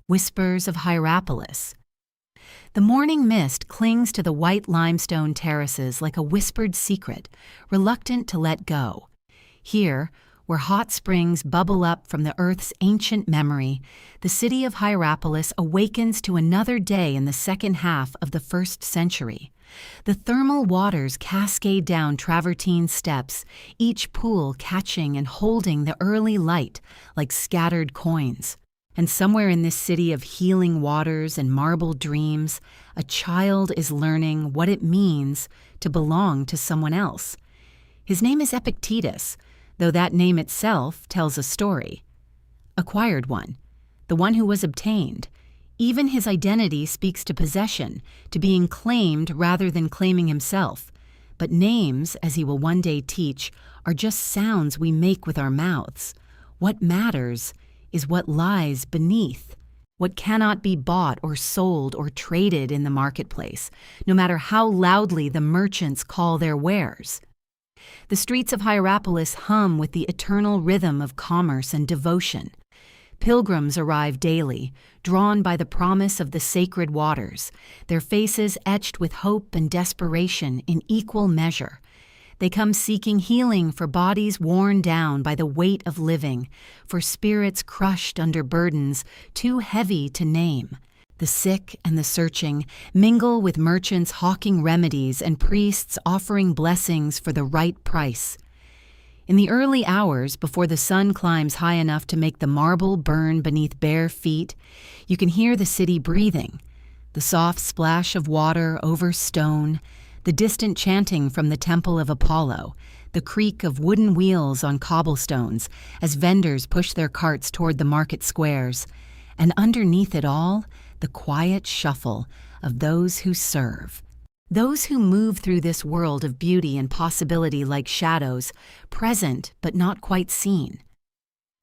Whispers of Hierapolis. The morning mist clings to the white limestone terraces like a whispered secret, reluctant to let go. Here, where hot springs bubble up from the earth's ancient memory, the city of Hierapolis awakens to another day in the second half of the 1st century. The thermal waters cascade down travertine steps, each pool catching and holding the early light like scattered coins. And somewhere in this city of healing waters and marble dreams, a child is learning what it means to belong to someone else. His name is Epictetus, though that name itself tells a story. Acquired one, the one who was obtained. Even his identity speaks to possession, to being claimed rather than claiming himself. But names, as he will one day teach, are just sounds we make with our mouths. What matters is what lies beneath, what cannot be bought or sold or traded in the marketplace, no matter how loudly the merchants call their wares. The streets of Hierapolis hum with the eternal rhythm of commerce and devotion. Pilgrims arrive daily, drawn by the promise of the sacred waters, their faces etched with hope and desperation in equal measure. They come seeking healing for bodies worn down by the weight of living, for spirits crushed under burdens too heavy to name. The sick and the searching mingle with merchants hawking remedies and priests offering blessings for the right price. In the early hours before the sun climbs high enough to make the marble burn beneath bare feet, you can hear the city breathing, the soft splash of water over stone, the distant chanting from the temple of Apollo, the creak of wooden wheels on cobblestones as vendors push their carts toward the market squares, and underneath it all, the quiet shuffle of those who serve. Those who move through this world of beauty and possibility like shadows, present but not quite seen.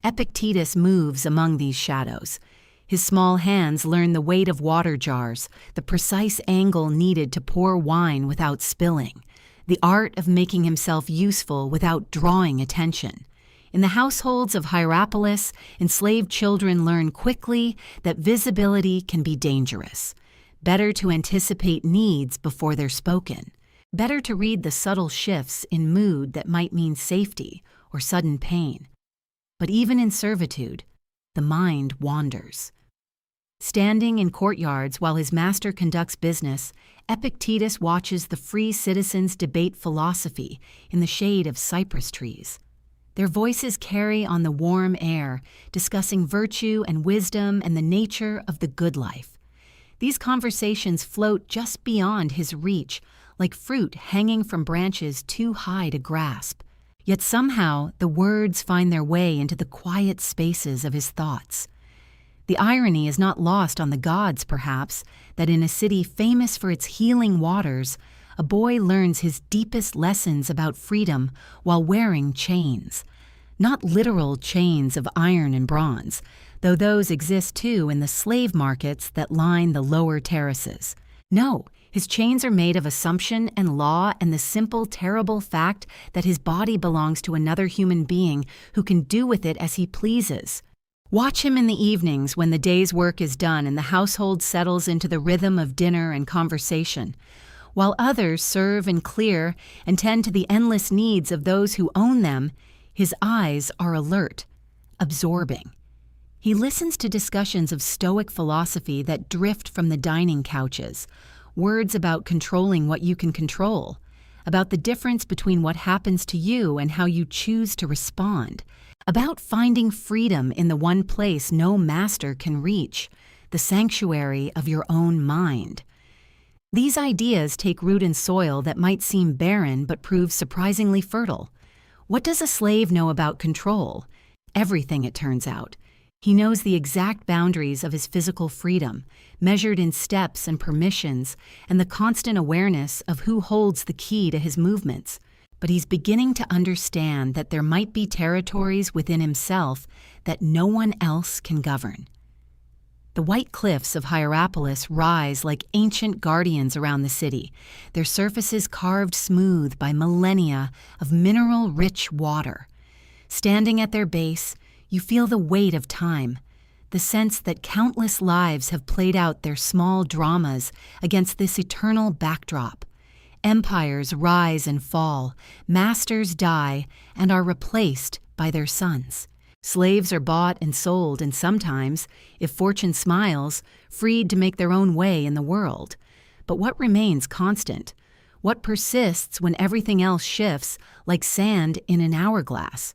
Epictetus moves among these shadows. His small hands learn the weight of water jars, the precise angle needed to pour wine without spilling, the art of making himself useful without drawing attention. In the households of Hierapolis, enslaved children learn quickly that visibility can be dangerous. Better to anticipate needs before they're spoken. Better to read the subtle shifts in mood that might mean safety or sudden pain. But even in servitude, the mind wanders. Standing in courtyards while his master conducts business, Epictetus watches the free citizens debate philosophy in the shade of cypress trees. Their voices carry on the warm air, discussing virtue and wisdom and the nature of the good life. These conversations float just beyond his reach, like fruit hanging from branches too high to grasp. Yet somehow the words find their way into the quiet spaces of his thoughts. The irony is not lost on the gods, perhaps, that in a city famous for its healing waters, a boy learns his deepest lessons about freedom while wearing chains. Not literal chains of iron and bronze, though those exist too in the slave markets that line the lower terraces. No, his chains are made of assumption and law and the simple, terrible fact that his body belongs to another human being who can do with it as he pleases. Watch him in the evenings when the day's work is done and the household settles into the rhythm of dinner and conversation. While others serve and clear and tend to the endless needs of those who own them, his eyes are alert, absorbing. He listens to discussions of stoic philosophy that drift from the dining couches, words about controlling what you can control, about the difference between what happens to you and how you choose to respond, about finding freedom in the one place no master can reach, the sanctuary of your own mind. These ideas take root in soil that might seem barren but prove surprisingly fertile. What does a slave know about control? Everything, it turns out. He knows the exact boundaries of his physical freedom, measured in steps and permissions, and the constant awareness of who holds the key to his movements. But he's beginning to understand that there might be territories within himself that no one else can govern. The white cliffs of Hierapolis rise like ancient guardians around the city, their surfaces carved smooth by millennia of mineral-rich water. Standing at their base, you feel the weight of time, the sense that countless lives have played out their small dramas against this eternal backdrop. Empires rise and fall, masters die and are replaced by their sons. Slaves are bought and sold and sometimes, if fortune smiles, freed to make their own way in the world. But what remains constant? What persists when everything else shifts like sand in an hourglass?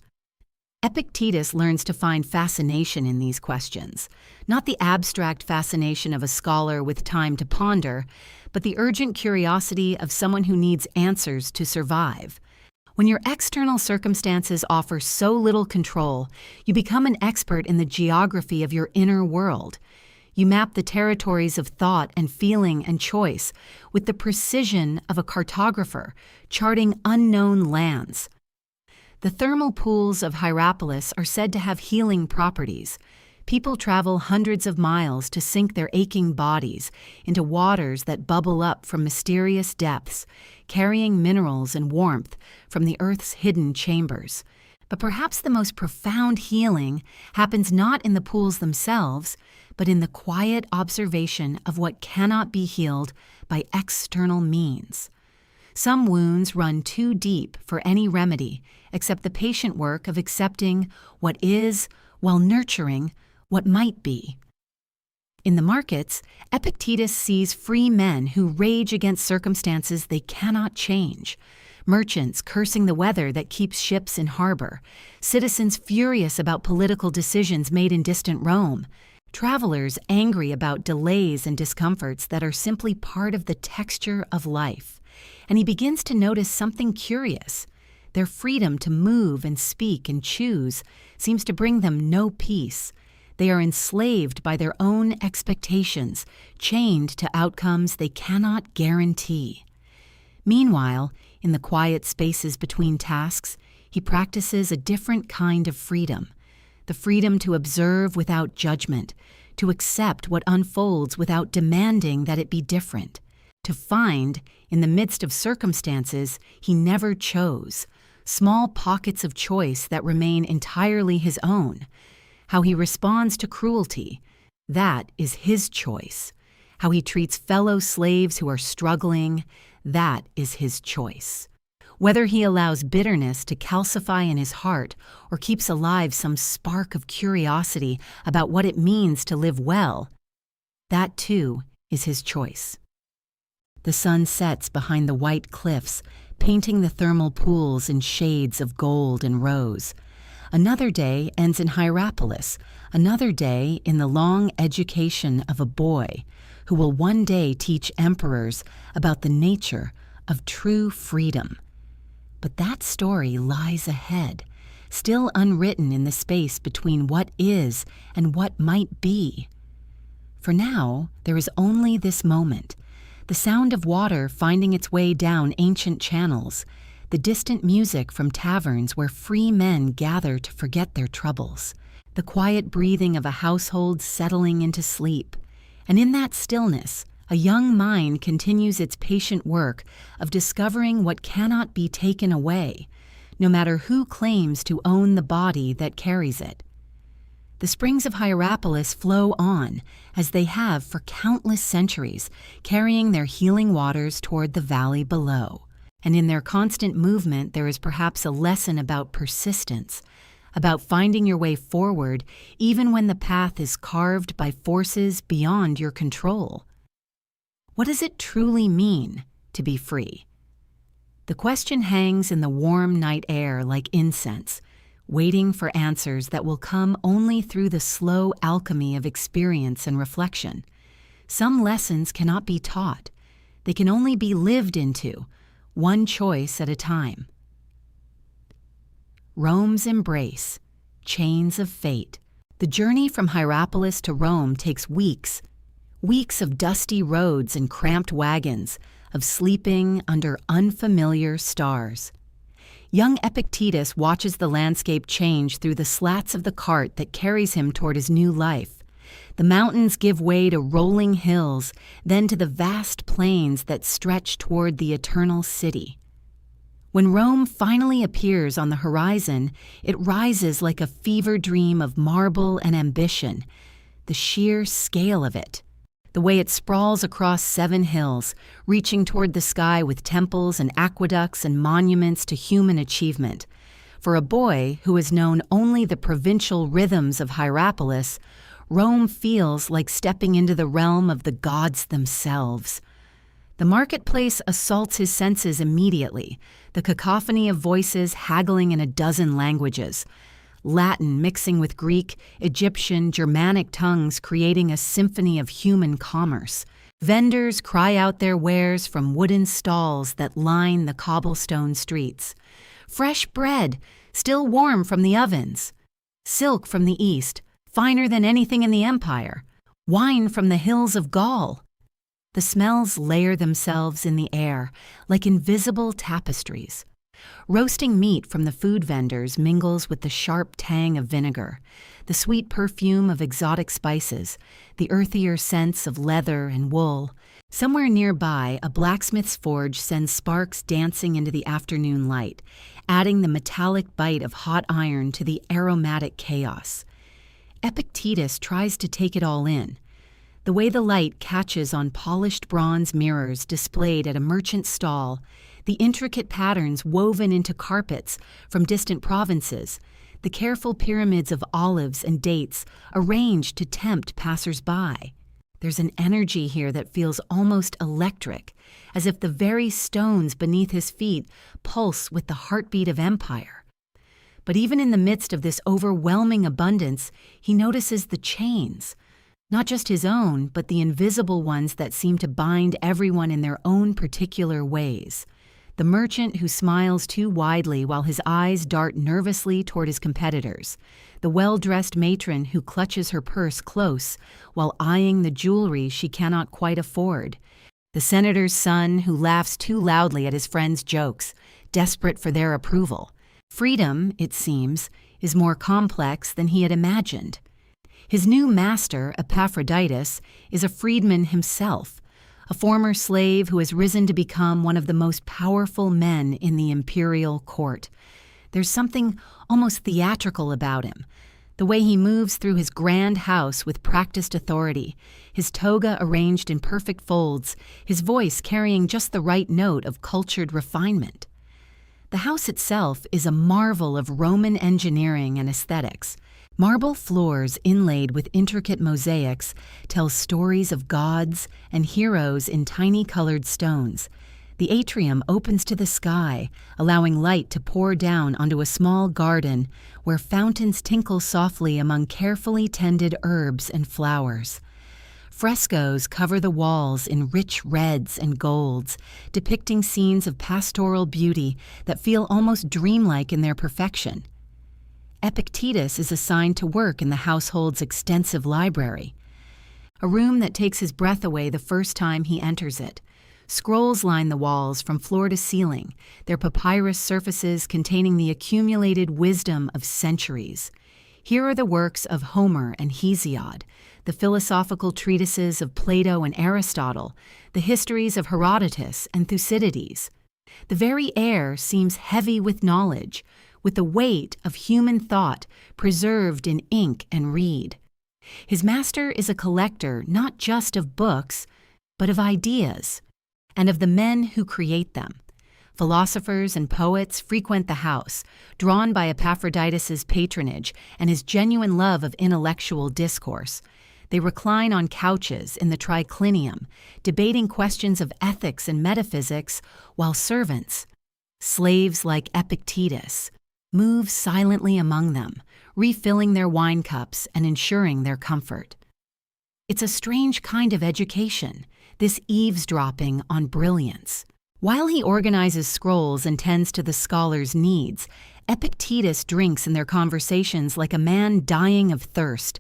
Epictetus learns to find fascination in these questions, not the abstract fascination of a scholar with time to ponder, but the urgent curiosity of someone who needs answers to survive. When your external circumstances offer so little control, you become an expert in the geography of your inner world. You map the territories of thought and feeling and choice with the precision of a cartographer, charting unknown lands. The thermal pools of Hierapolis are said to have healing properties. People travel hundreds of miles to sink their aching bodies into waters that bubble up from mysterious depths, carrying minerals and warmth from the Earth's hidden chambers. But perhaps the most profound healing happens not in the pools themselves, but in the quiet observation of what cannot be healed by external means. Some wounds run too deep for any remedy except the patient work of accepting what is while nurturing what might be. In the markets, Epictetus sees free men who rage against circumstances they cannot change. Merchants cursing the weather that keeps ships in harbor, citizens furious about political decisions made in distant Rome, travelers angry about delays and discomforts that are simply part of the texture of life. And he begins to notice something curious. Their freedom to move and speak and choose seems to bring them no peace. They are enslaved by their own expectations, chained to outcomes they cannot guarantee. Meanwhile, in the quiet spaces between tasks, he practices a different kind of freedom. The freedom to observe without judgment, to accept what unfolds without demanding that it be different, to find, in the midst of circumstances he never chose, small pockets of choice that remain entirely his own. How he responds to cruelty, that is his choice. How he treats fellow slaves who are struggling, that is his choice. Whether he allows bitterness to calcify in his heart or keeps alive some spark of curiosity about what it means to live well, that too is his choice. The sun sets behind the white cliffs, painting the thermal pools in shades of gold and rose. Another day ends in Hierapolis, another day in the long education of a boy who will one day teach emperors about the nature of true freedom. But that story lies ahead, still unwritten in the space between what is and what might be. For now, there is only this moment, the sound of water finding its way down ancient channels, the distant music from taverns where free men gather to forget their troubles, the quiet breathing of a household settling into sleep. And in that stillness, a young mind continues its patient work of discovering what cannot be taken away, no matter who claims to own the body that carries it. The springs of Hierapolis flow on, as they have for countless centuries, carrying their healing waters toward the valley below. And in their constant movement there is perhaps a lesson about persistence, about finding your way forward even when the path is carved by forces beyond your control. What does it truly mean to be free? The question hangs in the warm night air like incense, waiting for answers that will come only through the slow alchemy of experience and reflection. Some lessons cannot be taught. They can only be lived into, one choice at a time. Rome's embrace, chains of fate. The journey from Hierapolis to Rome takes weeks. Weeks of dusty roads and cramped wagons, of sleeping under unfamiliar stars. Young Epictetus watches the landscape change through the slats of the cart that carries him toward his new life. The mountains give way to rolling hills, then to the vast plains that stretch toward the eternal city. When Rome finally appears on the horizon, it rises like a fever dream of marble and ambition. the sheer scale of it. The way it sprawls across 7 hills, reaching toward the sky with temples and aqueducts and monuments to human achievement. For a boy who has known only the provincial rhythms of Hierapolis, Rome feels like stepping into the realm of the gods themselves. The marketplace assaults his senses immediately, the cacophony of voices haggling in a dozen languages. Latin mixing with Greek, Egyptian, Germanic tongues creating a symphony of human commerce. Vendors cry out their wares from wooden stalls that line the cobblestone streets. Fresh bread, still warm from the ovens. Silk from the east, finer than anything in the empire. Wine from the hills of Gaul. The smells layer themselves in the air like invisible tapestries. Roasting meat from the food vendors mingles with the sharp tang of vinegar, the sweet perfume of exotic spices, the earthier scents of leather and wool. Somewhere nearby, a blacksmith's forge sends sparks dancing into the afternoon light, adding the metallic bite of hot iron to the aromatic chaos. Epictetus tries to take it all in. The way the light catches on polished bronze mirrors displayed at a merchant stall, the intricate patterns woven into carpets from distant provinces, the careful pyramids of olives and dates arranged to tempt passers-by. There's an energy here that feels almost electric, as if the very stones beneath his feet pulse with the heartbeat of empire. But even in the midst of this overwhelming abundance, he notices the chains. Not just his own, but the invisible ones that seem to bind everyone in their own particular ways. The merchant who smiles too widely while his eyes dart nervously toward his competitors. The well-dressed matron who clutches her purse close while eyeing the jewelry she cannot quite afford. The senator's son who laughs too loudly at his friends' jokes, desperate for their approval. Freedom, it seems, is more complex than he had imagined. His new master, Epictetus, is a freedman himself, a former slave who has risen to become one of the most powerful men in the imperial court. There's something almost theatrical about him, the way he moves through his grand house with practiced authority, his toga arranged in perfect folds, his voice carrying just the right note of cultured refinement. The house itself is a marvel of Roman engineering and aesthetics. Marble floors inlaid with intricate mosaics tell stories of gods and heroes in tiny colored stones. The atrium opens to the sky, allowing light to pour down onto a small garden where fountains tinkle softly among carefully tended herbs and flowers. Frescoes cover the walls in rich reds and golds, depicting scenes of pastoral beauty that feel almost dreamlike in their perfection. Epictetus is assigned to work in the household's extensive library, a room that takes his breath away the first time he enters it. Scrolls line the walls from floor to ceiling, their papyrus surfaces containing the accumulated wisdom of centuries. Here are the works of Homer and Hesiod, the philosophical treatises of Plato and Aristotle, the histories of Herodotus and Thucydides. The very air seems heavy with knowledge, with the weight of human thought preserved in ink and reed. His master is a collector not just of books, but of ideas, and of the men who create them. Philosophers and poets frequent the house, drawn by Epaphroditus's patronage and his genuine love of intellectual discourse. They recline on couches in the triclinium, debating questions of ethics and metaphysics, while servants, slaves like Epictetus, move silently among them, refilling their wine cups and ensuring their comfort. It's a strange kind of education, this eavesdropping on brilliance. While he organizes scrolls and tends to the scholar's needs, Epictetus drinks in their conversations like a man dying of thirst.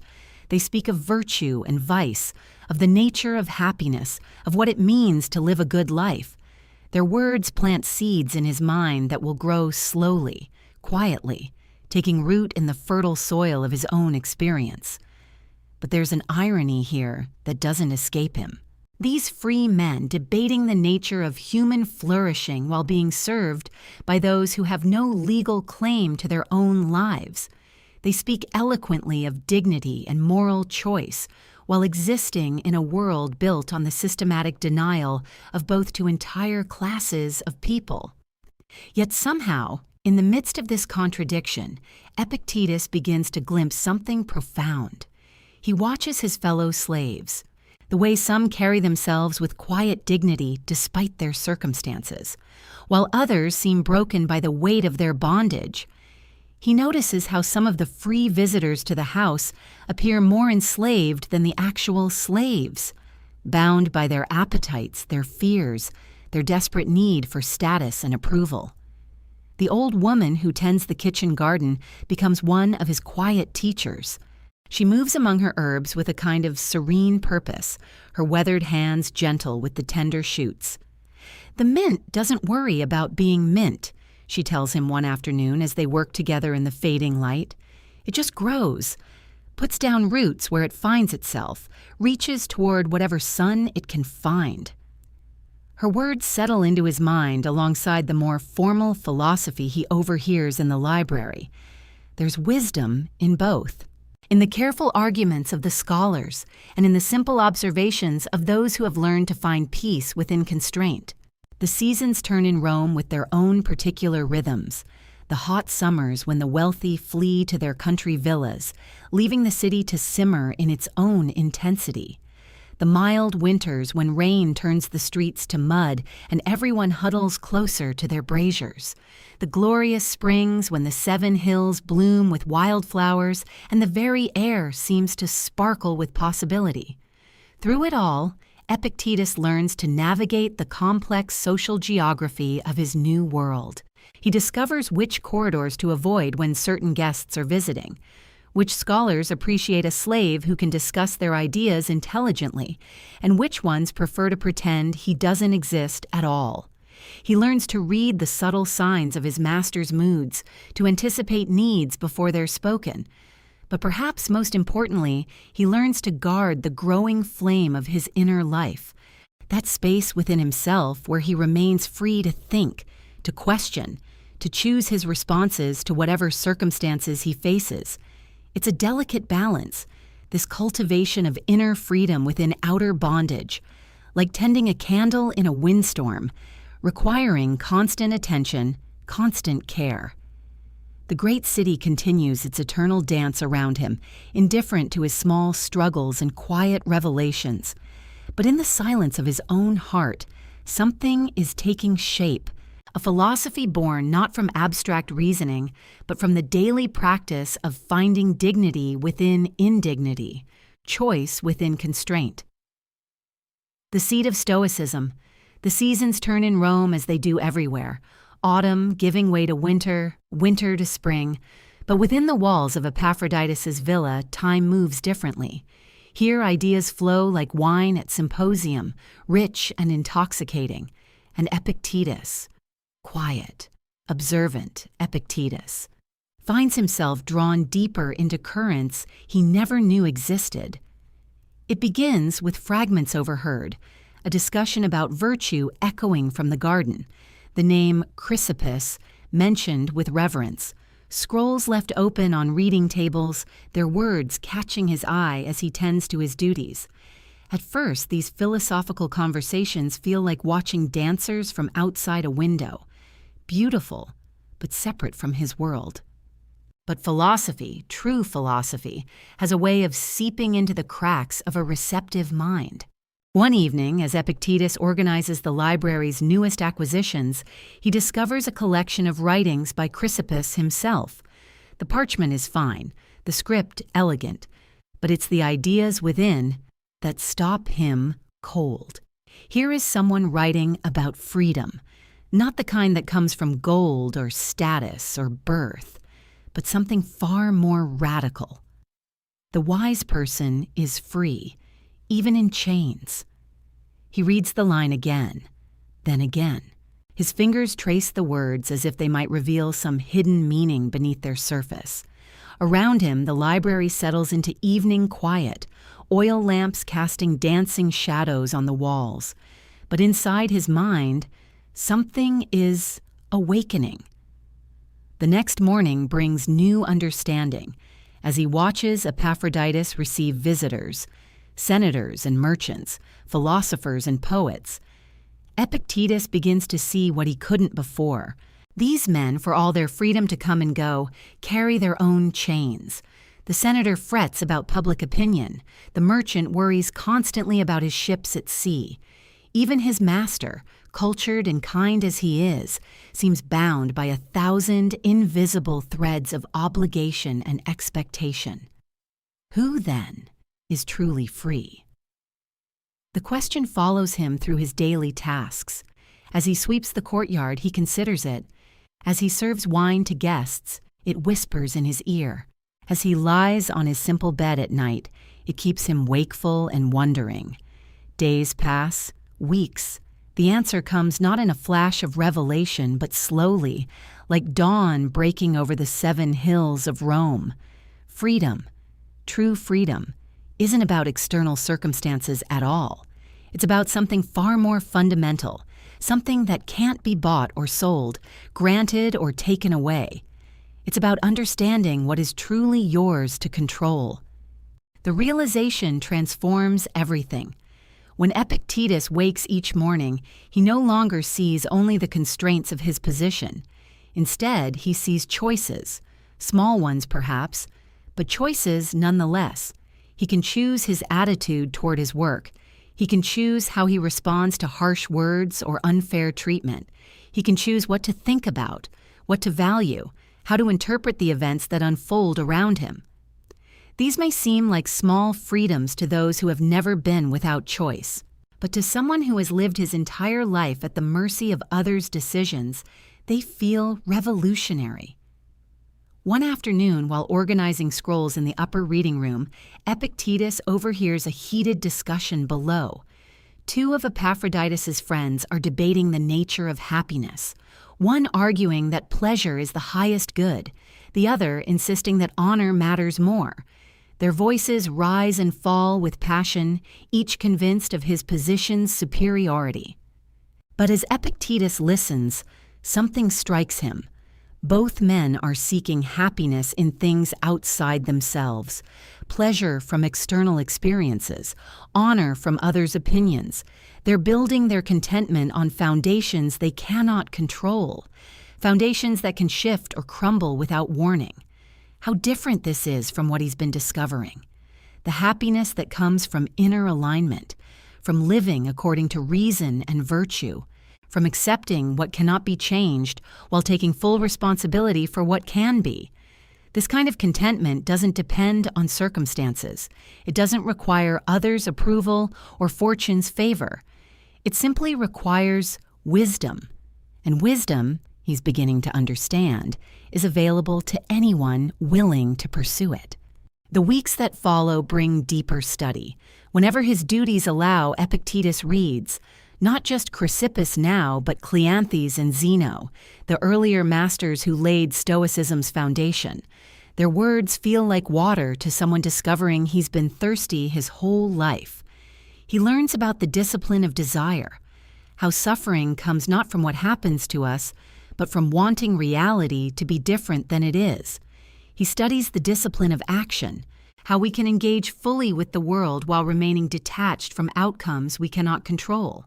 They speak of virtue and vice, of the nature of happiness, of what it means to live a good life. Their words plant seeds in his mind that will grow slowly, quietly, taking root in the fertile soil of his own experience. But there's an irony here that doesn't escape him. These free men debating the nature of human flourishing while being served by those who have no legal claim to their own lives. They speak eloquently of dignity and moral choice, while existing in a world built on the systematic denial of both to entire classes of people. Yet somehow, in the midst of this contradiction, Epictetus begins to glimpse something profound. He watches his fellow slaves, the way some carry themselves with quiet dignity despite their circumstances, while others seem broken by the weight of their bondage. He notices how some of the free visitors to the house appear more enslaved than the actual slaves, bound by their appetites, their fears, their desperate need for status and approval. The old woman who tends the kitchen garden becomes one of his quiet teachers. She moves among her herbs with a kind of serene purpose, her weathered hands gentle with the tender shoots. "The mint doesn't worry about being mint," she tells him one afternoon as they work together in the fading light. "It just grows, puts down roots where it finds itself, reaches toward whatever sun it can find." Her words settle into his mind alongside the more formal philosophy he overhears in the library. There's wisdom in both, in the careful arguments of the scholars and in the simple observations of those who have learned to find peace within constraint. The seasons turn in Rome with their own particular rhythms. The hot summers when the wealthy flee to their country villas, leaving the city to simmer in its own intensity. The mild winters when rain turns the streets to mud and everyone huddles closer to their braziers. The glorious springs when the 7 hills bloom with wildflowers and the very air seems to sparkle with possibility. Through it all, Epictetus learns to navigate the complex social geography of his new world. He discovers which corridors to avoid when certain guests are visiting, which scholars appreciate a slave who can discuss their ideas intelligently, and which ones prefer to pretend he doesn't exist at all. He learns to read the subtle signs of his master's moods, to anticipate needs before they're spoken. But perhaps most importantly, he learns to guard the growing flame of his inner life, that space within himself where he remains free to think, to question, to choose his responses to whatever circumstances he faces. It's a delicate balance, this cultivation of inner freedom within outer bondage, like tending a candle in a windstorm, requiring constant attention, constant care. The great city continues its eternal dance around him, indifferent to his small struggles and quiet revelations. But in the silence of his own heart, something is taking shape, a philosophy born not from abstract reasoning, but from the daily practice of finding dignity within indignity, choice within constraint. The seed of Stoicism. The seasons turn in Rome as they do everywhere, autumn giving way to winter, winter to spring. But within the walls of Epaphroditus's villa, time moves differently. Here ideas flow like wine at symposium, rich and intoxicating. And Epictetus, quiet, observant Epictetus, finds himself drawn deeper into currents he never knew existed. It begins with fragments overheard, a discussion about virtue echoing from the garden, the name Chrysippus mentioned with reverence, scrolls left open on reading tables, their words catching his eye as he tends to his duties. At first, these philosophical conversations feel like watching dancers from outside a window, beautiful, but separate from his world. But philosophy, true philosophy, has a way of seeping into the cracks of a receptive mind. One evening, as Epictetus organizes the library's newest acquisitions, he discovers a collection of writings by Chrysippus himself. The parchment is fine, the script elegant, but it's the ideas within that stop him cold. Here is someone writing about freedom, not the kind that comes from gold or status or birth, but something far more radical. The wise person is free, even in chains. He reads the line again, then again. His fingers trace the words as if they might reveal some hidden meaning beneath their surface. Around him, the library settles into evening quiet, oil lamps casting dancing shadows on the walls. But inside his mind, something is awakening. The next morning brings new understanding, as he watches Epaphroditus receive visitors, senators and merchants, philosophers and poets. Epictetus begins to see what he couldn't before. These men, for all their freedom to come and go, carry their own chains. The senator frets about public opinion. The merchant worries constantly about his ships at sea. Even his master, cultured and kind as he is, seems bound by 1,000 invisible threads of obligation and expectation. Who, then, is truly free? The question follows him through his daily tasks. As he sweeps the courtyard, he considers it. As he serves wine to guests, it whispers in his ear. As he lies on his simple bed at night, it keeps him wakeful and wondering. Days pass, weeks. The answer comes not in a flash of revelation, but slowly, like dawn breaking over the 7 hills of Rome. Freedom, true freedom, isn't about external circumstances at all. It's about something far more fundamental, something that can't be bought or sold, granted or taken away. It's about understanding what is truly yours to control. The realization transforms everything. When Epictetus wakes each morning, he no longer sees only the constraints of his position. Instead, he sees choices, small ones perhaps, but choices nonetheless. He can choose his attitude toward his work. He can choose how he responds to harsh words or unfair treatment. He can choose what to think about, what to value, how to interpret the events that unfold around him. These may seem like small freedoms to those who have never been without choice, but to someone who has lived his entire life at the mercy of others' decisions, they feel revolutionary. One afternoon, while organizing scrolls in the upper reading room, Epictetus overhears a heated discussion below. 2 of Epaphroditus' friends are debating the nature of happiness, one arguing that pleasure is the highest good, the other insisting that honor matters more. Their voices rise and fall with passion, each convinced of his position's superiority. But as Epictetus listens, something strikes him. Both men are seeking happiness in things outside themselves, pleasure from external experiences, honor from others' opinions. They're building their contentment on foundations they cannot control, foundations that can shift or crumble without warning. How different this is from what he's been discovering. The happiness that comes from inner alignment, from living according to reason and virtue, from accepting what cannot be changed while taking full responsibility for what can be. This kind of contentment doesn't depend on circumstances. It doesn't require others' approval or fortune's favor. It simply requires wisdom. And wisdom, he's beginning to understand, is available to anyone willing to pursue it. The weeks that follow bring deeper study. Whenever his duties allow, Epictetus reads, not just Chrysippus now, but Cleanthes and Zeno, the earlier masters who laid Stoicism's foundation. Their words feel like water to someone discovering he's been thirsty his whole life. He learns about the discipline of desire, how suffering comes not from what happens to us, but from wanting reality to be different than it is. He studies the discipline of action, how we can engage fully with the world while remaining detached from outcomes we cannot control.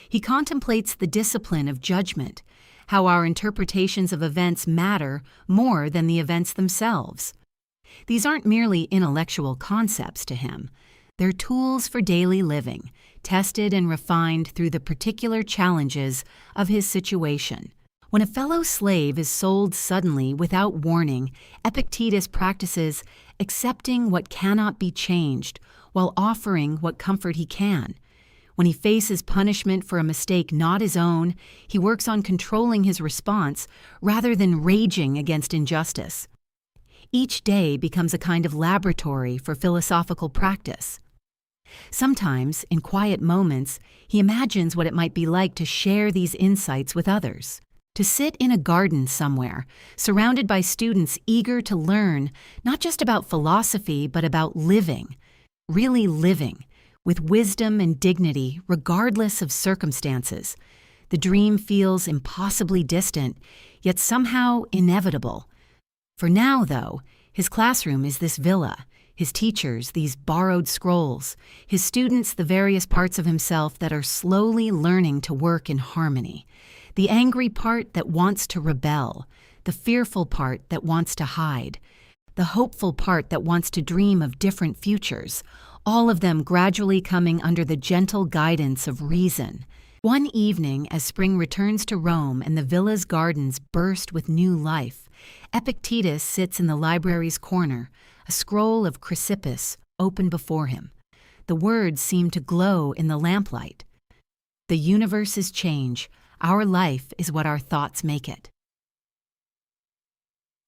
He contemplates the discipline of judgment, how our interpretations of events matter more than the events themselves. These aren't merely intellectual concepts to him. They're tools for daily living, tested and refined through the particular challenges of his situation. When a fellow slave is sold suddenly without warning, Epictetus practices accepting what cannot be changed while offering what comfort he can. When he faces punishment for a mistake not his own, he works on controlling his response rather than raging against injustice. Each day becomes a kind of laboratory for philosophical practice. Sometimes, in quiet moments, he imagines what it might be like to share these insights with others. To sit in a garden somewhere, surrounded by students eager to learn not just about philosophy, but about living, really living, with wisdom and dignity regardless of circumstances. The dream feels impossibly distant, yet somehow inevitable. For now, though, His classroom is this villa, his teachers these borrowed scrolls, his students the various parts of himself that are slowly learning to work in harmony. The angry part that wants to rebel, the fearful part that wants to hide, the hopeful part that wants to dream of different futures, all of them gradually coming under the gentle guidance of reason. One evening, as spring returns to Rome and the villa's gardens burst with new life, Epictetus sits in the library's corner, a scroll of Chrysippus open before him. The words seem to glow in the lamplight. The universe is change. Our life is what our thoughts make it.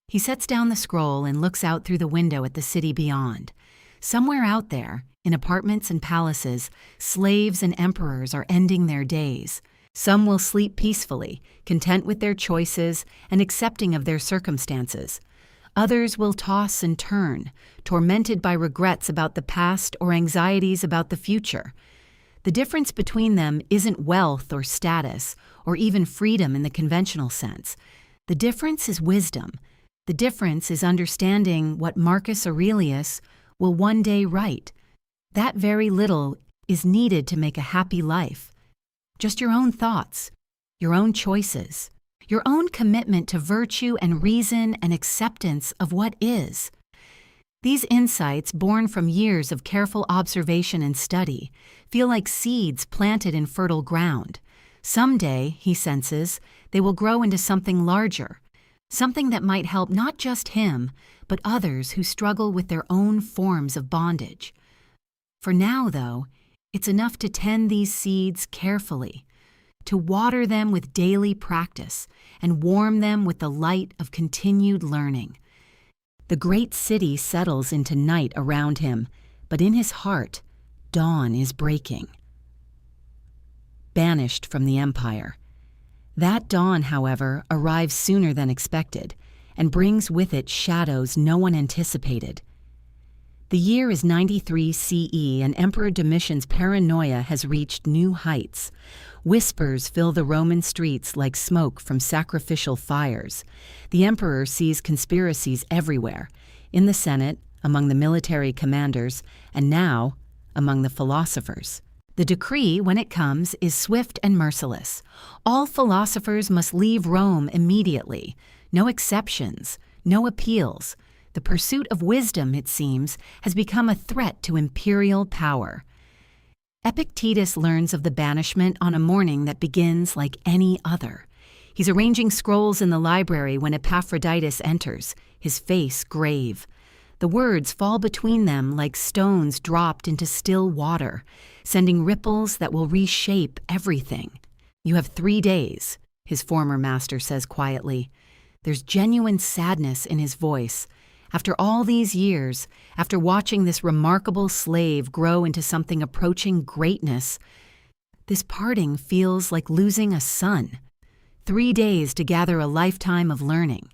He sets down the scroll and looks out through the window at the city beyond. Somewhere out there, in apartments and palaces, slaves and emperors are ending their days. Some will sleep peacefully, content with their choices and accepting of their circumstances. Others will toss and turn, tormented by regrets about the past or anxieties about the future. The difference between them isn't wealth or status, or even freedom in the conventional sense. The difference is wisdom. The difference is understanding what Marcus Aurelius will one day write. That very little is needed to make a happy life. Just your own thoughts, your own choices, your own commitment to virtue and reason and acceptance of what is. These insights, born from years of careful observation and study, feel like seeds planted in fertile ground. Someday, he senses, they will grow into something larger, something that might help not just him, but others who struggle with their own forms of bondage. For now, though, it's enough to tend these seeds carefully, to water them with daily practice and warm them with the light of continued learning. The great city settles into night around him, but in his heart, dawn is breaking. Banished from the empire. That dawn, however, arrives sooner than expected and brings with it shadows no one anticipated. The year is 93 CE, and Emperor Domitian's paranoia has reached new heights. Whispers fill the Roman streets like smoke from sacrificial fires. The emperor sees conspiracies everywhere, in the Senate, among the military commanders, and now among the philosophers. The decree, when it comes, is swift and merciless. All philosophers must leave Rome immediately. No exceptions, no appeals. The pursuit of wisdom, it seems, has become a threat to imperial power. Epictetus learns of the banishment on a morning that begins like any other. He's arranging scrolls in the library when Epictetus enters, his face grave. The words fall between them like stones dropped into still water, sending ripples that will reshape everything. "You have 3 days," his former master says quietly. There's genuine sadness in his voice. After all these years, after watching this remarkable slave grow into something approaching greatness, this parting feels like losing a son. 3 days to gather a lifetime of learning.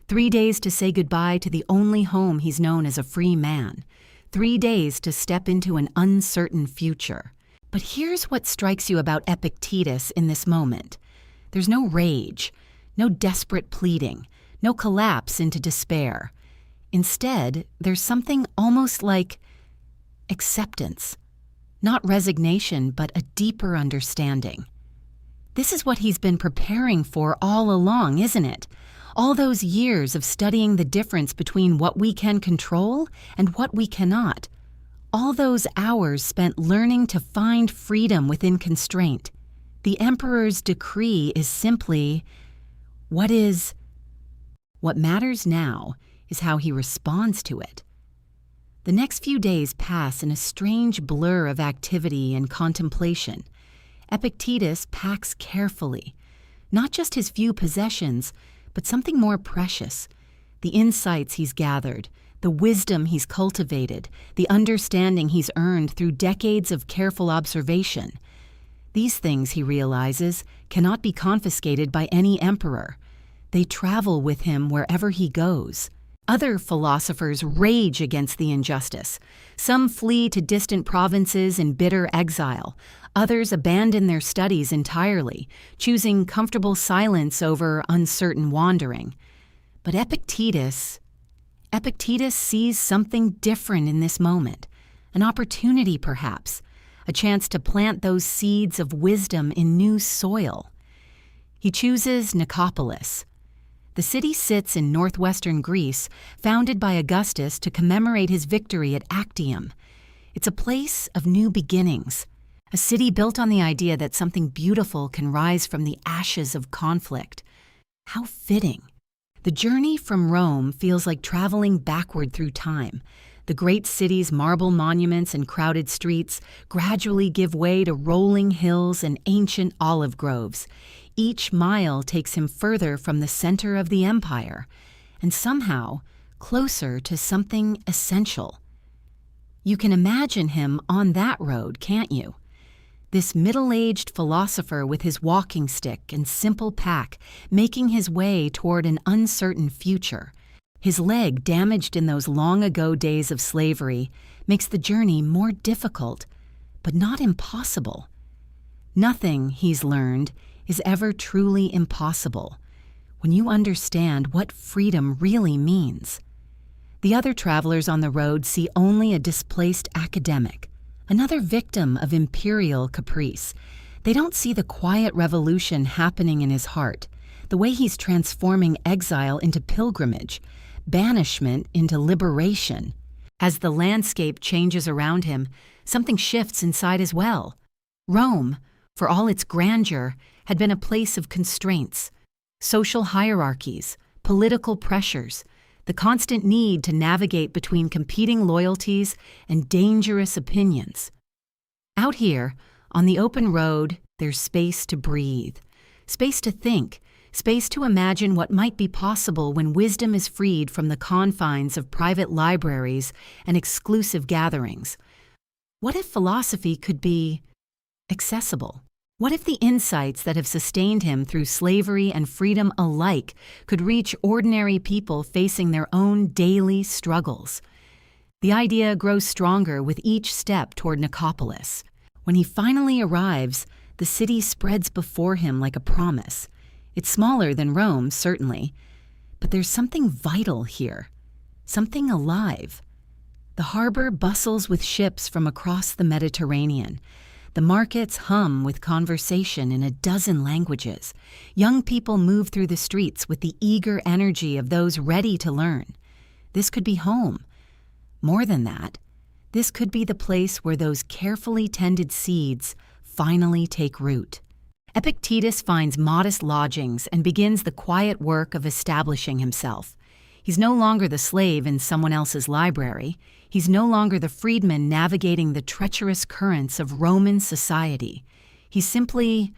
3 days to say goodbye to the only home he's known as a free man. 3 days to step into an uncertain future. But here's what strikes you about Epictetus in this moment. There's no rage, no desperate pleading, no collapse into despair. Instead, there's something almost like acceptance. Not resignation, but a deeper understanding. This is what he's been preparing for all along, isn't it? All those years of studying the difference between what we can control and what we cannot. All those hours spent learning to find freedom within constraint. The emperor's decree is simply what is. What matters now is how he responds to it. The next few days pass in a strange blur of activity and contemplation. Epictetus packs carefully, not just his few possessions, but something more precious, the insights he's gathered, the wisdom he's cultivated, the understanding he's earned through decades of careful observation. These things, he realizes, cannot be confiscated by any emperor. They travel with him wherever he goes. Other philosophers rage against the injustice. Some flee to distant provinces in bitter exile. Others abandon their studies entirely, choosing comfortable silence over uncertain wandering. But Epictetus Epictetus sees something different in this moment, an opportunity perhaps, a chance to plant those seeds of wisdom in new soil. He chooses Nicopolis. The city sits in northwestern Greece, founded by Augustus to commemorate his victory at Actium. It's a place of new beginnings, a city built on the idea that something beautiful can rise from the ashes of conflict. How fitting. The journey from Rome feels like traveling backward through time. The great city's marble monuments and crowded streets gradually give way to rolling hills and ancient olive groves. Each mile takes him further from the center of the empire, and somehow closer to something essential. You can imagine him on that road, can't you? This middle-aged philosopher with his walking stick and simple pack, making his way toward an uncertain future. His leg, damaged in those long-ago days of slavery, makes the journey more difficult, but not impossible. Nothing, he's learned, is ever truly impossible when you understand what freedom really means. The other travelers on the road see only a displaced academic, another victim of imperial caprice. They don't see the quiet revolution happening in his heart, the way he's transforming exile into pilgrimage, banishment into liberation. As the landscape changes around him, something shifts inside as well. Rome, for all its grandeur, had been a place of constraints, social hierarchies, political pressures, the constant need to navigate between competing loyalties and dangerous opinions. Out here, on the open road, there's space to breathe, space to think, space to imagine what might be possible when wisdom is freed from the confines of private libraries and exclusive gatherings. What if philosophy could be accessible? What if the insights that have sustained him through slavery and freedom alike could reach ordinary people facing their own daily struggles? The idea grows stronger with each step toward Nicopolis. When he finally arrives, the city spreads before him like a promise. It's smaller than Rome, certainly, but there's something vital here, something alive. The harbor bustles with ships from across the Mediterranean. The markets hum with conversation in a dozen languages. Young people move through the streets with the eager energy of those ready to learn. This could be home. More than that, this could be the place where those carefully tended seeds finally take root. Epictetus finds modest lodgings and begins the quiet work of establishing himself. He's no longer the slave in someone else's library. He's no longer the freedman navigating the treacherous currents of Roman society. He's simply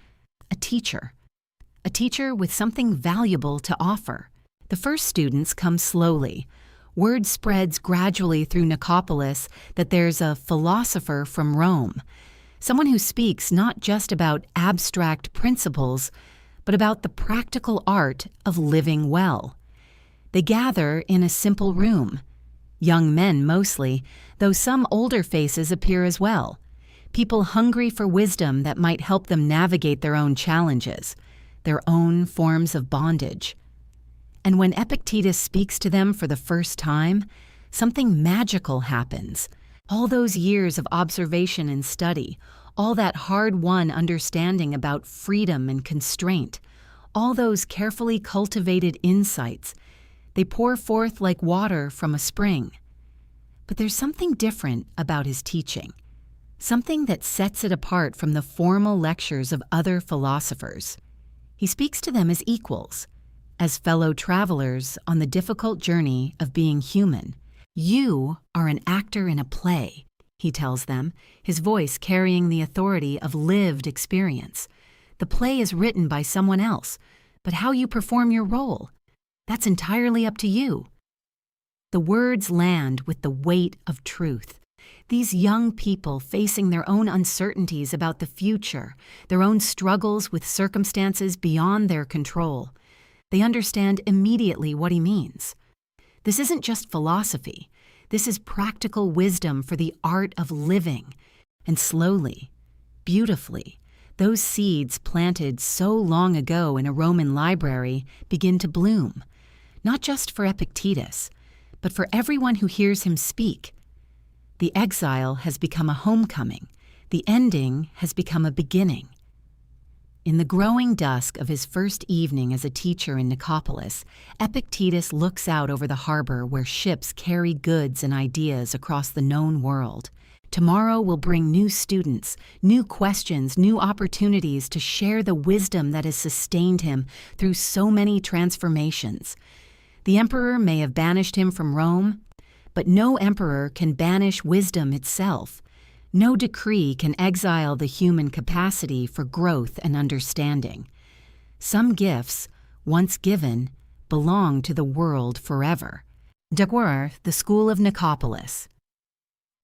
a teacher with something valuable to offer. The first students come slowly. Word spreads gradually through Nicopolis that there's a philosopher from Rome, someone who speaks not just about abstract principles, but about the practical art of living well. They gather in a simple room. Young men mostly, though some older faces appear as well. People hungry for wisdom that might help them navigate their own challenges, their own forms of bondage. And when Epictetus speaks to them for the first time, something magical happens. All those years of observation and study, all that hard-won understanding about freedom and constraint, all those carefully cultivated insights, they pour forth like water from a spring. But there's something different about his teaching, something that sets it apart from the formal lectures of other philosophers. He speaks to them as equals, as fellow travelers on the difficult journey of being human. You are an actor in a play, he tells them, his voice carrying the authority of lived experience. The play is written by someone else, but how you perform your role, that's entirely up to you. The words land with the weight of truth. These young people facing their own uncertainties about the future, their own struggles with circumstances beyond their control, they understand immediately what he means. This isn't just philosophy. This is practical wisdom for the art of living. And slowly, beautifully, those seeds planted so long ago in a Roman library begin to bloom, not just for Epictetus, but for everyone who hears him speak. The exile has become a homecoming. The ending has become a beginning. In the growing dusk of his first evening as a teacher in Nicopolis, Epictetus looks out over the harbor where ships carry goods and ideas across the known world. Tomorrow will bring new students, new questions, new opportunities to share the wisdom that has sustained him through so many transformations. The emperor may have banished him from Rome, but no emperor can banish wisdom itself. No decree can exile the human capacity for growth and understanding. Some gifts, once given, belong to the world forever. The School of Nicopolis.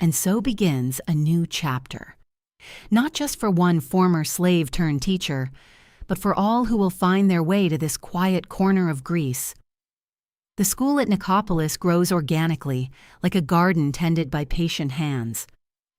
And so begins a new chapter. Not just for one former slave-turned-teacher, but for all who will find their way to this quiet corner of Greece. The school at Nicopolis grows organically, like a garden tended by patient hands.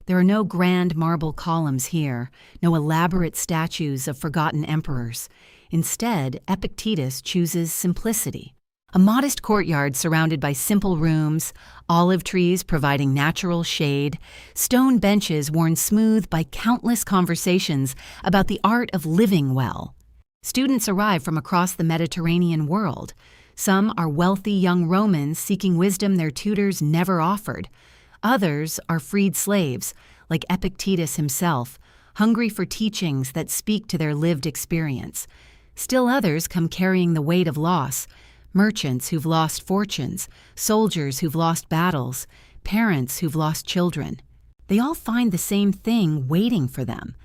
There are no grand marble columns here, no elaborate statues of forgotten emperors. Instead, Epictetus chooses simplicity. A modest courtyard surrounded by simple rooms, olive trees providing natural shade, stone benches worn smooth by countless conversations about the art of living well. Students arrive from across the Mediterranean world. Some are wealthy young Romans seeking wisdom their tutors never offered. Others are freed slaves, like Epictetus himself, hungry for teachings that speak to their lived experience. Still others come carrying the weight of loss, merchants who've lost fortunes, soldiers who've lost battles, parents who've lost children. They all find the same thing waiting for them.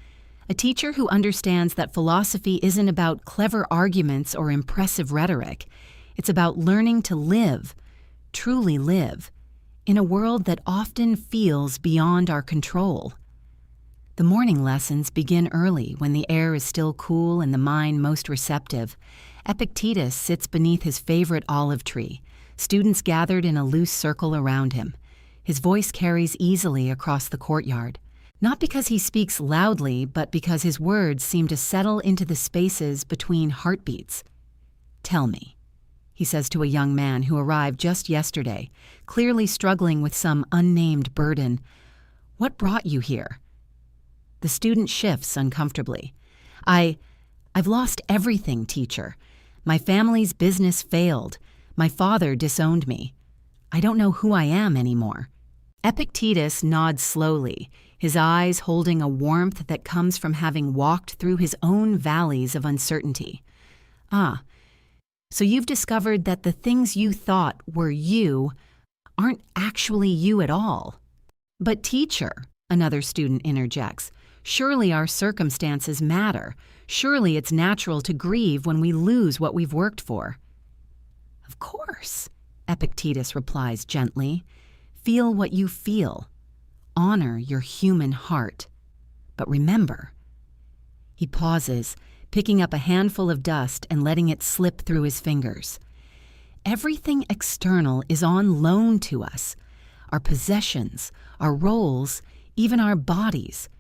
A teacher who understands that philosophy isn't about clever arguments or impressive rhetoric. It's about learning to live, truly live, in a world that often feels beyond our control. The morning lessons begin early when the air is still cool and the mind most receptive. Epictetus sits beneath his favorite olive tree, students gathered in a loose circle around him. His voice carries easily across the courtyard, not because he speaks loudly, but because his words seem to settle into the spaces between heartbeats. "Tell me," he says to a young man who arrived just yesterday, clearly struggling with some unnamed burden. "What brought you here?" The student shifts uncomfortably. I've lost everything, teacher. My family's business failed. My father disowned me. I don't know who I am anymore." Epictetus nods slowly, his eyes holding a warmth that comes from having walked through his own valleys of uncertainty. "Ah, so you've discovered that the things you thought were you aren't actually you at all." "But teacher," another student interjects, "surely our circumstances matter. Surely it's natural to grieve when we lose what we've worked for." "Of course," Epictetus replies gently. "Feel what you feel. Honor your human heart. But remember." He pauses, picking up a handful of dust and letting it slip through his fingers. "Everything external is on loan to us. Our possessions, our roles, even our bodies.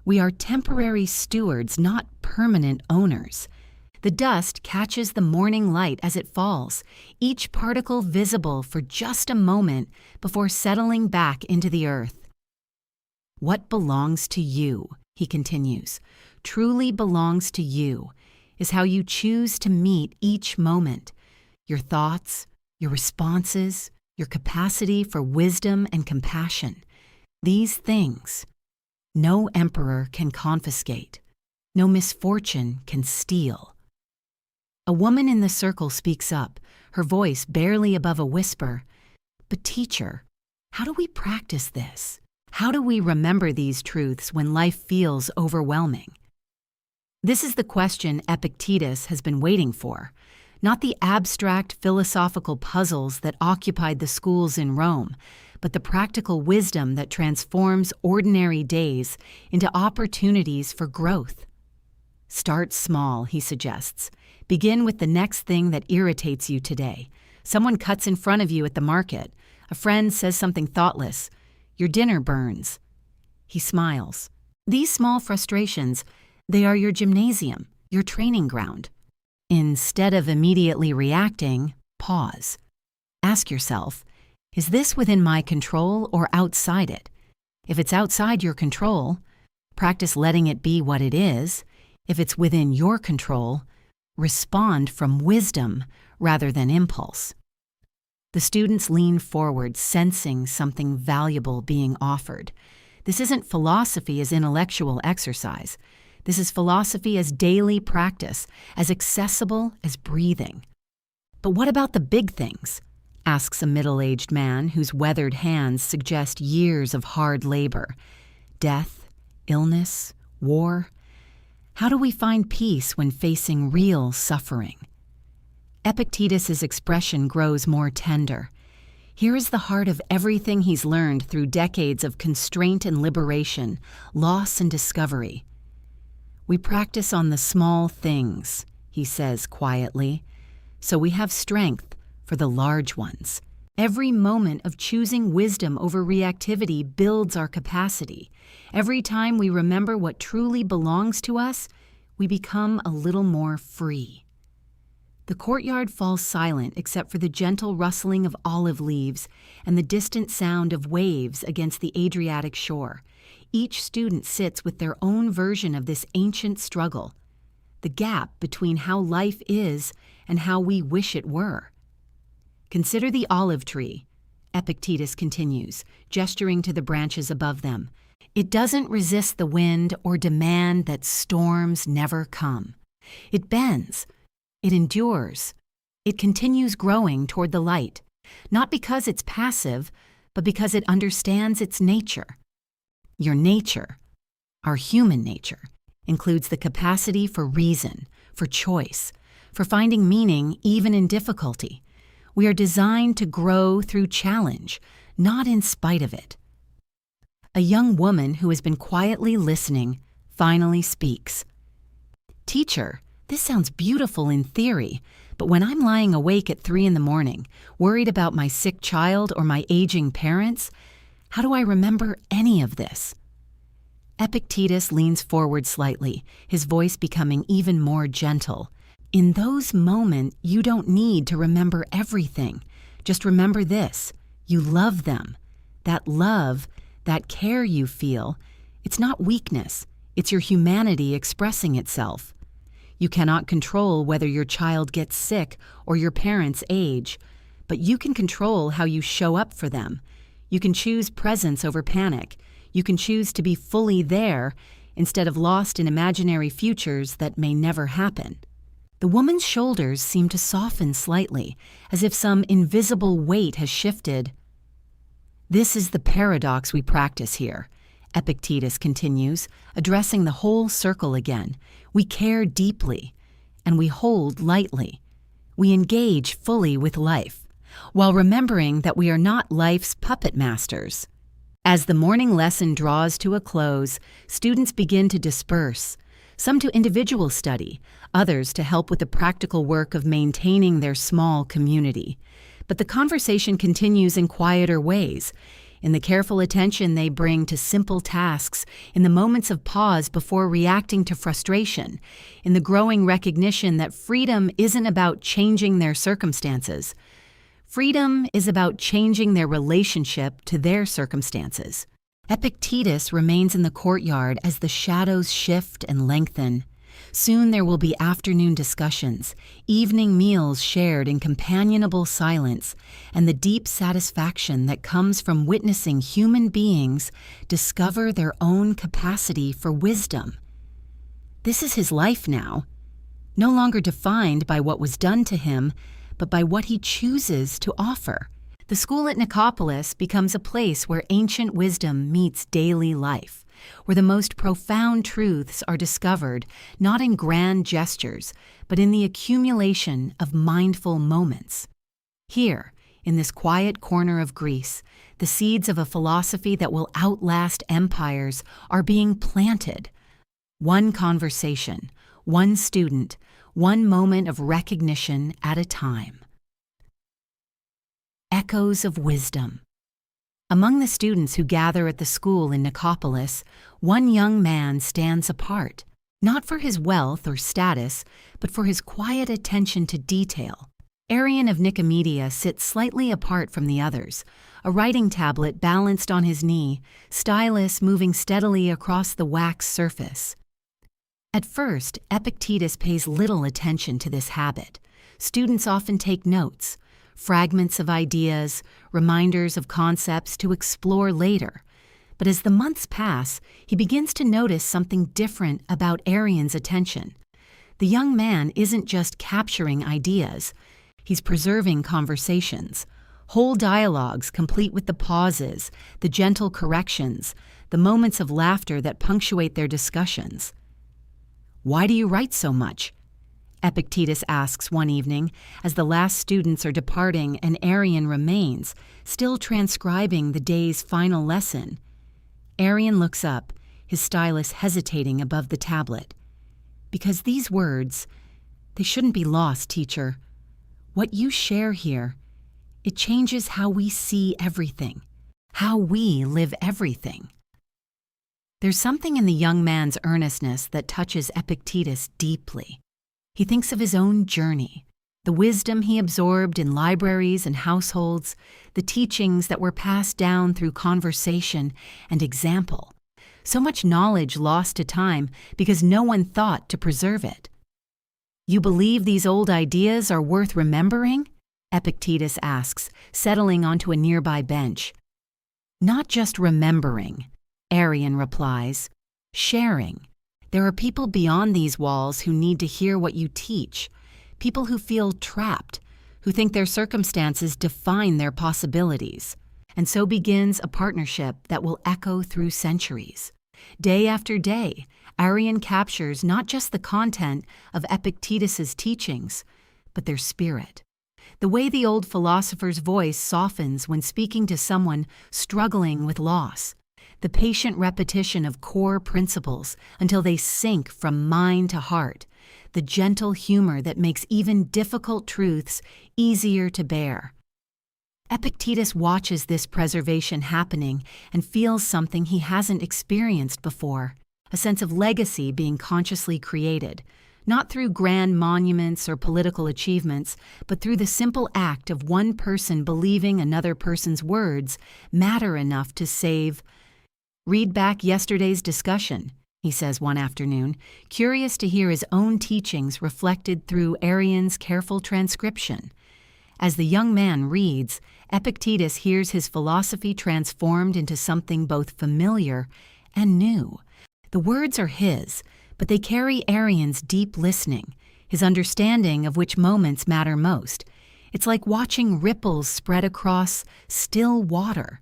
We are temporary stewards, not permanent owners. The dust catches the morning light as it falls, each particle visible for just a moment before settling back into the earth. What belongs to you," he continues, "truly belongs to you, is how you choose to meet each moment. Your thoughts, your responses, your capacity for wisdom and compassion. These things no emperor can confiscate. No misfortune can steal." A woman in the circle speaks up, her voice barely above a whisper. "But teacher, how do we practice this? How do we remember these truths when life feels overwhelming?" This is the question Epictetus has been waiting for, not the abstract philosophical puzzles that occupied the schools in Rome, but the practical wisdom that transforms ordinary days into opportunities for growth. "Start small," he suggests. "Begin with the next thing that irritates you today. Someone cuts in front of you at the market. A friend says something thoughtless. Your dinner burns." He smiles. "These small frustrations, they are your gymnasium, your training ground." Instead of immediately reacting, pause. Ask yourself, Is this within my control or outside it? If it's outside your control, practice letting it be what it is. If it's within your control, respond from wisdom rather than impulse. The students lean forward, sensing something valuable being offered. This isn't philosophy as intellectual exercise. This is philosophy as daily practice, as accessible as breathing. But what about the big things? Asks a middle-aged man whose weathered hands suggest years of hard labor. Death, illness, war. How do we find peace when facing real suffering? Epictetus's expression grows more tender. Here is the heart of everything he's learned through decades of constraint and liberation, loss and discovery. We practice on the small things, he says quietly, so we have strength for the large ones. Every moment of choosing wisdom over reactivity builds our capacity. Every time we remember what truly belongs to us, we become a little more free. The courtyard falls silent except for the gentle rustling of olive leaves and the distant sound of waves against the Adriatic shore. Each student sits with their own version of this ancient struggle, the gap between how life is and how we wish it were. Consider the olive tree, Epictetus continues, gesturing to the branches above them. It doesn't resist the wind or demand that storms never come. It bends. It endures. It continues growing toward the light, not because it's passive, but because it understands its nature. Your nature, our human nature, includes the capacity for reason, for choice, for finding meaning even in difficulty. We are designed to grow through challenge, not in spite of it. A young woman who has been quietly listening finally speaks. Teacher, this sounds beautiful in theory, but when I'm lying awake at 3 a.m, worried about my sick child or my aging parents, how do I remember any of this? Epictetus leans forward slightly, his voice becoming even more gentle. In those moments, you don't need to remember everything. Just remember this: you love them. That love, that care you feel, it's not weakness. It's your humanity expressing itself. You cannot control whether your child gets sick or your parents age, but you can control how you show up for them. You can choose presence over panic. You can choose to be fully there instead of lost in imaginary futures that may never happen. The woman's shoulders seem to soften slightly, as if some invisible weight has shifted. This is the paradox we practice here, Epictetus continues, addressing the whole circle again. We care deeply, and we hold lightly. We engage fully with life, while remembering that we are not life's puppet masters. As the morning lesson draws to a close, students begin to disperse, some to individual study, others to help with the practical work of maintaining their small community. But the conversation continues in quieter ways, in the careful attention they bring to simple tasks, in the moments of pause before reacting to frustration, in the growing recognition that freedom isn't about changing their circumstances. Freedom is about changing their relationship to their circumstances. Epictetus remains in the courtyard as the shadows shift and lengthen. Soon there will be afternoon discussions, evening meals shared in companionable silence, and the deep satisfaction that comes from witnessing human beings discover their own capacity for wisdom. This is his life now, no longer defined by what was done to him, but by what he chooses to offer. The school at Nicopolis becomes a place where ancient wisdom meets daily life, where the most profound truths are discovered not in grand gestures, but in the accumulation of mindful moments. Here, in this quiet corner of Greece, the seeds of a philosophy that will outlast empires are being planted. One conversation, one student, one moment of recognition at a time. Echoes of wisdom. Among the students who gather at the school in Nicopolis, one young man stands apart, not for his wealth or status, but for his quiet attention to detail. Arian of Nicomedia sits slightly apart from the others, a writing tablet balanced on his knee, stylus moving steadily across the wax surface. At first, Epictetus pays little attention to this habit. Students often take notes, fragments of ideas, reminders of concepts to explore later. But as the months pass, he begins to notice something different about Arian's attention. The young man isn't just capturing ideas, he's preserving conversations, whole dialogues complete with the pauses, the gentle corrections, the moments of laughter that punctuate their discussions. "Why do you write so much?" Epictetus asks one evening as the last students are departing and Arian remains, still transcribing the day's final lesson. Arian looks up, his stylus hesitating above the tablet. "Because these words, they shouldn't be lost, teacher. What you share here, it changes how we see everything, how we live everything." There's something in the young man's earnestness that touches Epictetus deeply. He thinks of his own journey, the wisdom he absorbed in libraries and households, the teachings that were passed down through conversation and example. So much knowledge lost to time because no one thought to preserve it. "You believe these old ideas are worth remembering?" Epictetus asks, settling onto a nearby bench. "Not just remembering," Arian replies, "sharing. There are people beyond these walls who need to hear what you teach, people who feel trapped, who think their circumstances define their possibilities." And so begins a partnership that will echo through centuries. Day after day, Arian captures not just the content of Epictetus's teachings, but their spirit. The way the old philosopher's voice softens when speaking to someone struggling with loss. The patient repetition of core principles until they sink from mind to heart. The gentle humor that makes even difficult truths easier to bear. Epictetus watches this preservation happening and feels something he hasn't experienced before, a sense of legacy being consciously created, not through grand monuments or political achievements, but through the simple act of one person believing another person's words matter enough to save. "Read back yesterday's discussion," he says one afternoon, curious to hear his own teachings reflected through Arian's careful transcription. As the young man reads, Epictetus hears his philosophy transformed into something both familiar and new. The words are his, but they carry Arian's deep listening, his understanding of which moments matter most. It's like watching ripples spread across still water.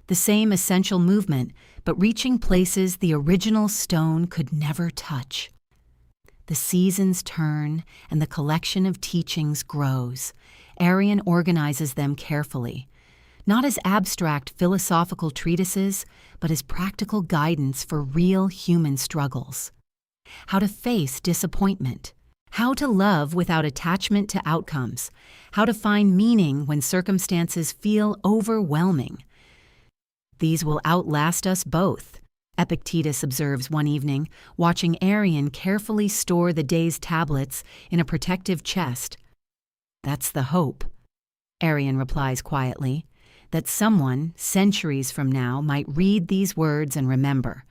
The same essential movement, but reaching places the original stone could never touch. The seasons turn, and the collection of teachings grows. Arian organizes them carefully, not as abstract philosophical treatises, but as practical guidance for real human struggles. How to face disappointment, how to love without attachment to outcomes, how to find meaning when circumstances feel overwhelming. "These will outlast us both," Epictetus observes one evening, watching Arian carefully store the day's tablets in a protective chest. "That's the hope," Arian replies quietly, "that someone, centuries from now, might read these words and remember.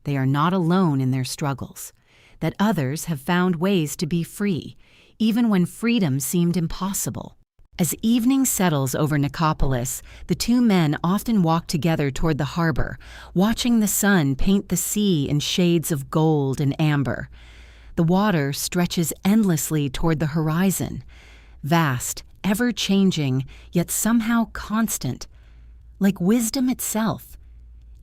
They are not alone in their struggles, that others have found ways to be free, even when freedom seemed impossible." As evening settles over Nicopolis, the two men often walk together toward the harbor, watching the sun paint the sea in shades of gold and amber. The water stretches endlessly toward the horizon, vast, ever-changing, yet somehow constant, like wisdom itself,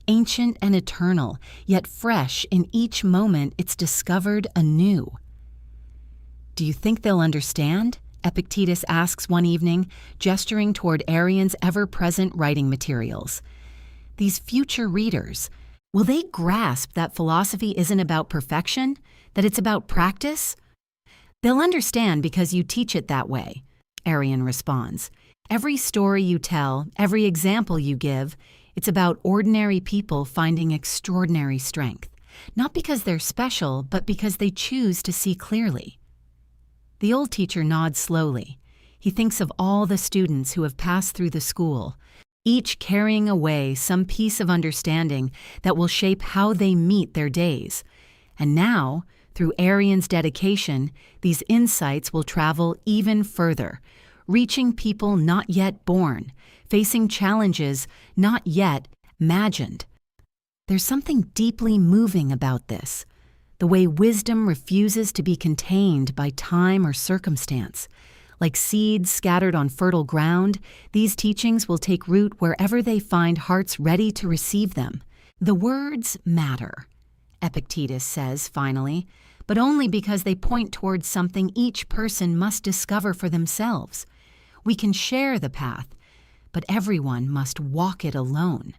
ancient and eternal, yet fresh in each moment it's discovered anew. "Do you think they'll understand?" Epictetus asks one evening, gesturing toward Arian's ever-present writing materials. "These future readers, will they grasp that philosophy isn't about perfection, that it's about practice?" "They'll understand because you teach it that way," Arian responds. "Every story you tell, every example you give, it's about ordinary people finding extraordinary strength, not because they're special, but because they choose to see clearly." The old teacher nods slowly. He thinks of all the students who have passed through the school, each carrying away some piece of understanding that will shape how they meet their days. And now, through Arrian's dedication, these insights will travel even further, reaching people not yet born, facing challenges not yet imagined. There's something deeply moving about this, the way wisdom refuses to be contained by time or circumstance. Like seeds scattered on fertile ground, these teachings will take root wherever they find hearts ready to receive them. The words matter, Epictetus says finally, but only because they point towards something each person must discover for themselves. We can share the path, but everyone must walk it alone.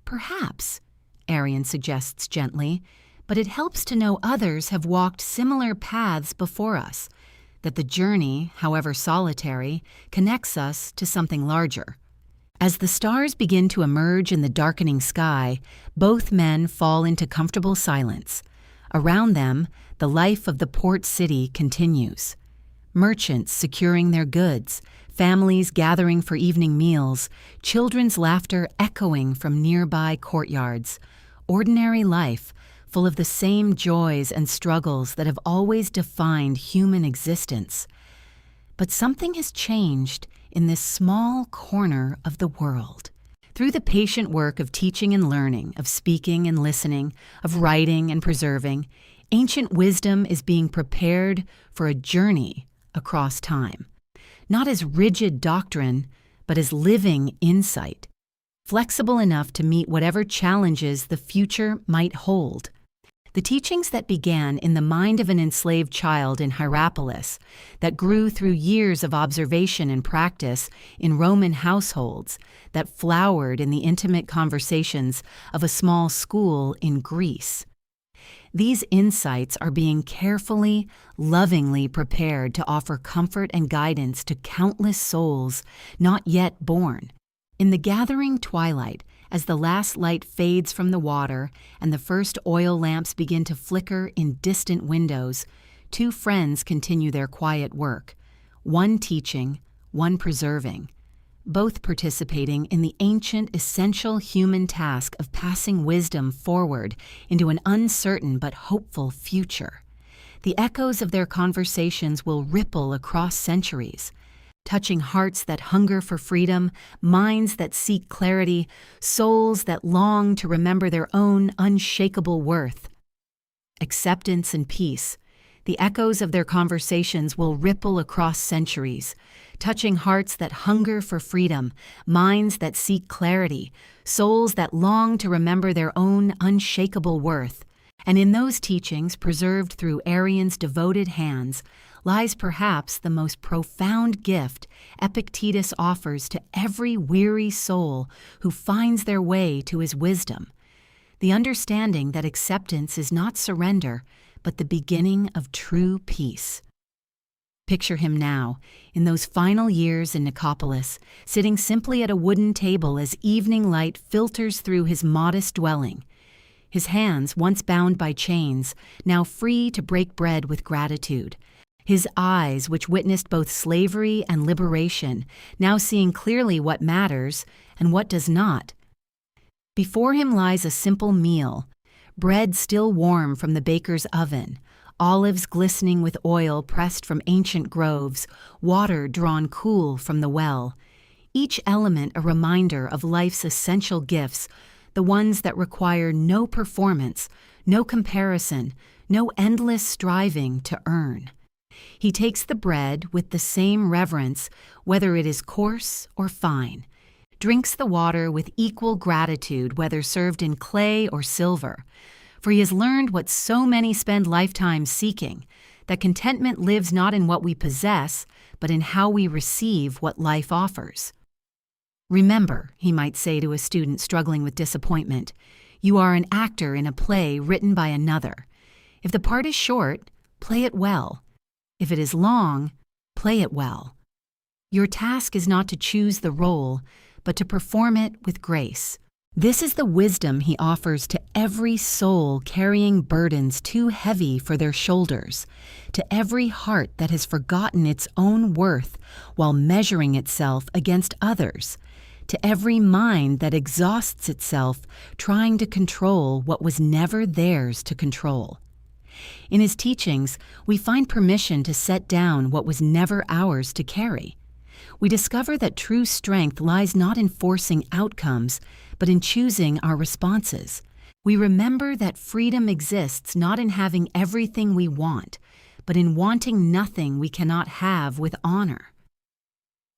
Perhaps, Arrian suggests gently, but it helps to know others have walked similar paths before us, that the journey, however solitary, connects us to something larger. As the stars begin to emerge in the darkening sky, both men fall into comfortable silence. Around them, the life of the port city continues. Merchants securing their goods, families gathering for evening meals, children's laughter echoing from nearby courtyards. Ordinary life, full of the same joys and struggles that have always defined human existence. But something has changed in this small corner of the world. Through the patient work of teaching and learning, of speaking and listening, of writing and preserving, ancient wisdom is being prepared for a journey across time, not as rigid doctrine, but as living insight, flexible enough to meet whatever challenges the future might hold. The teachings that began in the mind of an enslaved child in Hierapolis, that grew through years of observation and practice in Roman households, that flowered in the intimate conversations of a small school in Greece. These insights are being carefully, lovingly prepared to offer comfort and guidance to countless souls not yet born. In the gathering twilight, as the last light fades from the water and the first oil lamps begin to flicker in distant windows, two friends continue their quiet work, one teaching, one preserving, both participating in the ancient, essential human task of passing wisdom forward into an uncertain but hopeful future. The echoes of their conversations will ripple across centuries, touching hearts that hunger for freedom, minds that seek clarity, souls that long to remember their own unshakable worth. Acceptance and peace. The echoes of their conversations will ripple across centuries, touching hearts that hunger for freedom, minds that seek clarity, souls that long to remember their own unshakable worth. And in those teachings, preserved through Arrian's devoted hands, lies perhaps the most profound gift Epictetus offers to every weary soul who finds their way to his wisdom: the understanding that acceptance is not surrender, but the beginning of true peace. Picture him now, in those final years in Nicopolis, sitting simply at a wooden table as evening light filters through his modest dwelling. His hands, once bound by chains, now free to break bread with gratitude. His eyes, which witnessed both slavery and liberation, now seeing clearly what matters and what does not. Before him lies a simple meal, bread still warm from the baker's oven, olives glistening with oil pressed from ancient groves, water drawn cool from the well. Each element a reminder of life's essential gifts, the ones that require no performance, no comparison, no endless striving to earn. He takes the bread with the same reverence, whether it is coarse or fine, drinks the water with equal gratitude, whether served in clay or silver, for he has learned what so many spend lifetimes seeking, that contentment lives not in what we possess, but in how we receive what life offers. Remember, he might say to a student struggling with disappointment, you are an actor in a play written by another. If the part is short, play it well. If it is long, play it well. Your task is not to choose the role, but to perform it with grace, This is the wisdom he offers to every soul carrying burdens too heavy for their shoulders, to every heart that has forgotten its own worth while measuring itself against others, to every mind that exhausts itself trying to control what was never theirs to control. In his teachings, we find permission to set down what was never ours to carry. We discover that true strength lies not in forcing outcomes, but in choosing our responses. We remember that freedom exists not in having everything we want, but in wanting nothing we cannot have with honor.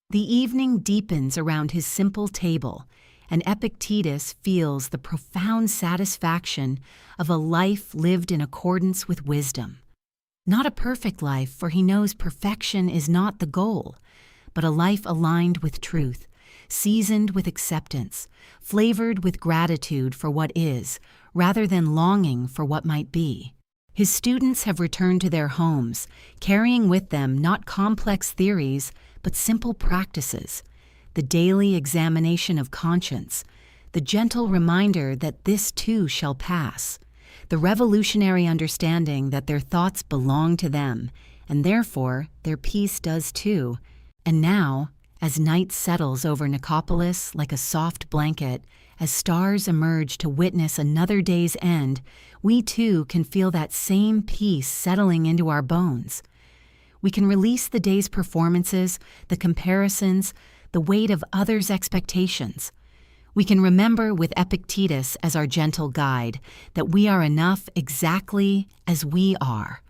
The evening deepens around his simple table, and Epictetus feels the profound satisfaction of a life lived in accordance with wisdom. Not a perfect life, for he knows perfection is not the goal, but a life aligned with truth, seasoned with acceptance, flavored with gratitude for what is, rather than longing for what might be. His students have returned to their homes, carrying with them not complex theories, but simple practices, the daily examination of conscience, the gentle reminder that this too shall pass, the revolutionary understanding that their thoughts belong to them, and therefore their peace does too. And now, as night settles over Nicopolis like a soft blanket, as stars emerge to witness another day's end, we too can feel that same peace settling into our bones. We can release the day's performances, the comparisons, the weight of others' expectations. We can remember with Epictetus as our gentle guide that we are enough exactly as we are.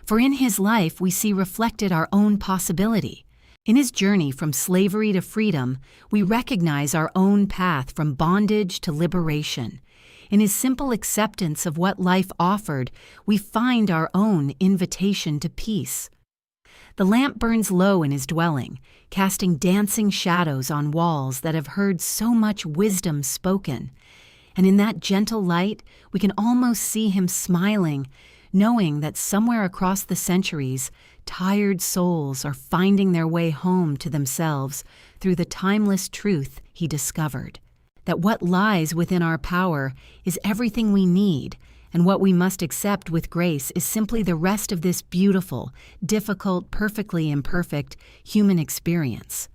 For in his life we see reflected our own possibility. In his journey from slavery to freedom, we recognize our own path from bondage to liberation. In his simple acceptance of what life offered, we find our own invitation to peace. The lamp burns low in his dwelling, casting dancing shadows on walls that have heard so much wisdom spoken. And in that gentle light, we can almost see him smiling, knowing that somewhere across the centuries, tired souls are finding their way home to themselves through the timeless truth he discovered. That what lies within our power is everything we need, and what we must accept with grace is simply the rest of this beautiful, difficult, perfectly imperfect human experience.